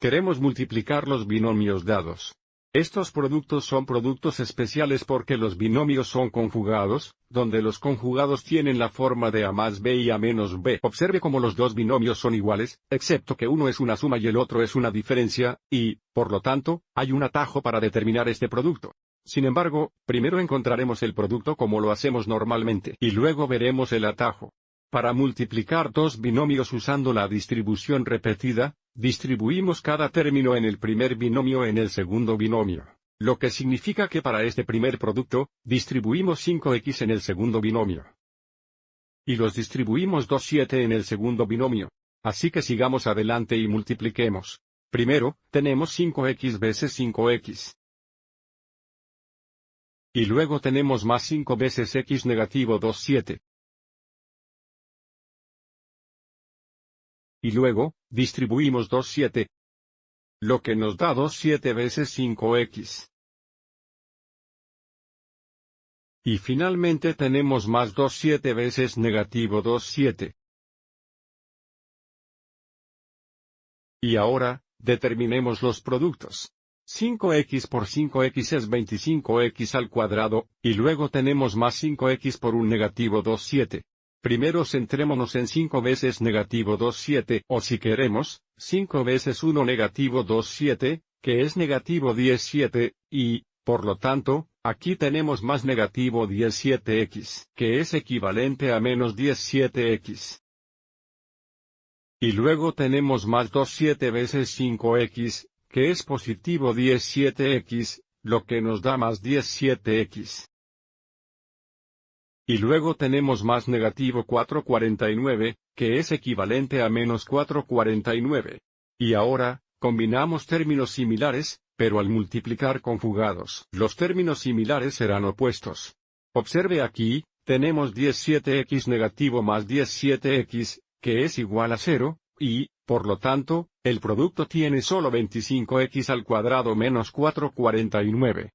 Queremos multiplicar los binomios dados. Estos productos son productos especiales porque los binomios son conjugados, donde los conjugados tienen la forma de a más b y a menos b. Observe cómo los dos binomios son iguales, excepto que uno es una suma y el otro es una diferencia, y, por lo tanto, hay un atajo para determinar este producto. Sin embargo, primero encontraremos el producto como lo hacemos normalmente, y luego veremos el atajo. Para multiplicar dos binomios usando la distribución repetida, distribuimos cada término en el primer binomio en el segundo binomio, lo que significa que para este primer producto, distribuimos 5x en el segundo binomio. Y los distribuimos 2,7 en el segundo binomio. Así que sigamos adelante y multipliquemos. Primero, tenemos 5x veces 5x. Y luego tenemos más 5 veces x negativo 2,7. Y luego, distribuimos 2,7. Lo que nos da 2,7 veces 5x. Y finalmente tenemos más 2,7 veces negativo 2,7. Y ahora, determinemos los productos. 5x por 5x es 25x al cuadrado, y luego tenemos más 5x por un negativo 2,7. Primero centrémonos en 5 veces negativo 2,7, o si queremos, 5 veces 1 negativo 2,7, que es negativo 17, y, por lo tanto, aquí tenemos más negativo 17x, que es equivalente a menos 17x. Y luego tenemos más 2,7 veces 5x, que es positivo 17x, lo que nos da más 17x. Y luego tenemos más negativo 4,49, que es equivalente a menos 4,49. Y ahora, combinamos términos similares, pero al multiplicar conjugados, los términos similares serán opuestos. Observe aquí, tenemos 17x negativo más 17x, que es igual a 0, y, por lo tanto, el producto tiene solo 25x al cuadrado menos 4,49.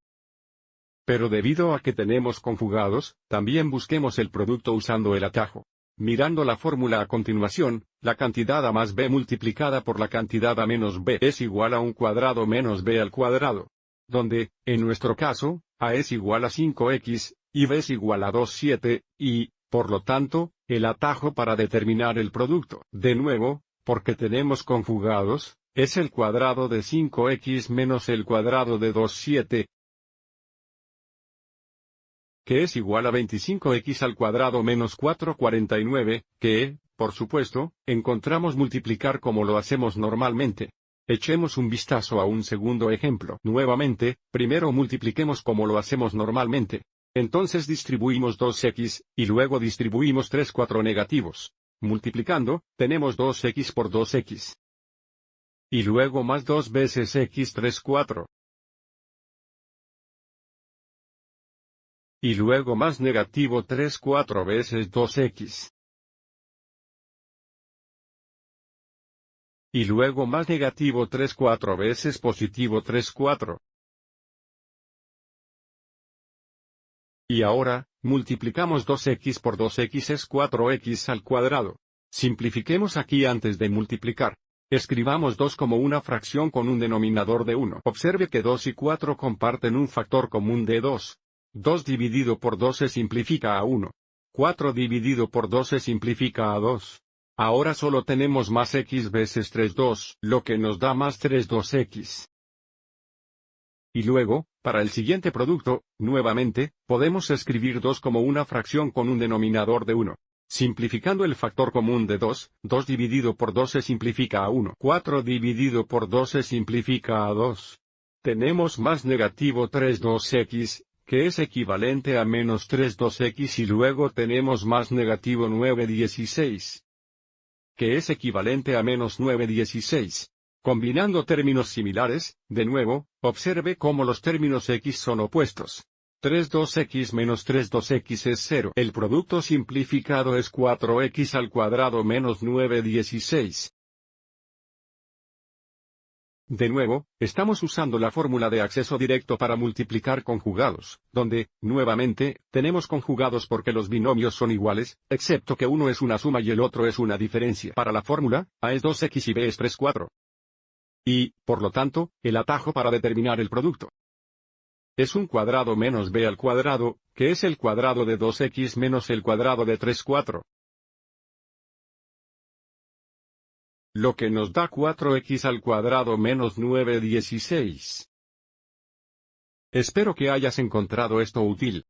Pero debido a que tenemos conjugados, también busquemos el producto usando el atajo. Mirando la fórmula a continuación, la cantidad a más b multiplicada por la cantidad a menos b es igual a un cuadrado menos b al cuadrado. Donde, en nuestro caso, a es igual a 5x, y b es igual a 2,7, y, por lo tanto, el atajo para determinar el producto, de nuevo, porque tenemos conjugados, es el cuadrado de 5x menos el cuadrado de 2,7, que es igual a 25x al cuadrado menos 4,49, que, por supuesto, encontramos multiplicar como lo hacemos normalmente. Echemos un vistazo a un segundo ejemplo. Nuevamente, primero multipliquemos como lo hacemos normalmente. Entonces distribuimos 2x, y luego distribuimos 3,4 negativos. Multiplicando, tenemos 2x por 2x. Y luego más 2 veces x 3,4. Y luego más negativo 3,4 veces 2x. Y luego más negativo 3,4 veces positivo 3,4. Y ahora, multiplicamos 2x por 2x es 4x al cuadrado. Simplifiquemos aquí antes de multiplicar. Escribamos 2 como una fracción con un denominador de 1. Observe que 2 y 4 comparten un factor común de 2. 2 dividido por 12 simplifica a 1. 4 dividido por 12 simplifica a 2. Ahora solo tenemos más x veces 3,2, lo que nos da más 3,2x. Y luego, para el siguiente producto, nuevamente, podemos escribir 2 como una fracción con un denominador de 1. Simplificando el factor común de 2, 2 dividido por 12 simplifica a 1. 4 dividido por 12 simplifica a 2. Tenemos más negativo 3,2x, que es equivalente a menos 3,2x y luego tenemos más negativo 9,16, que es equivalente a menos 9,16. Combinando términos similares, de nuevo, observe cómo los términos x son opuestos. 3,2x menos 3,2x es 0. El producto simplificado es 4x al cuadrado menos 9,16. De nuevo, estamos usando la fórmula de acceso directo para multiplicar conjugados, donde, nuevamente, tenemos conjugados porque los binomios son iguales, excepto que uno es una suma y el otro es una diferencia. Para la fórmula, a es 2x y b es 3,4. y, por lo tanto, el atajo para determinar el producto es un cuadrado menos b al cuadrado, que es el cuadrado de 2x menos el cuadrado de 3, 4. Lo que nos da 4x al cuadrado menos 9, 16. Espero que hayas encontrado esto útil.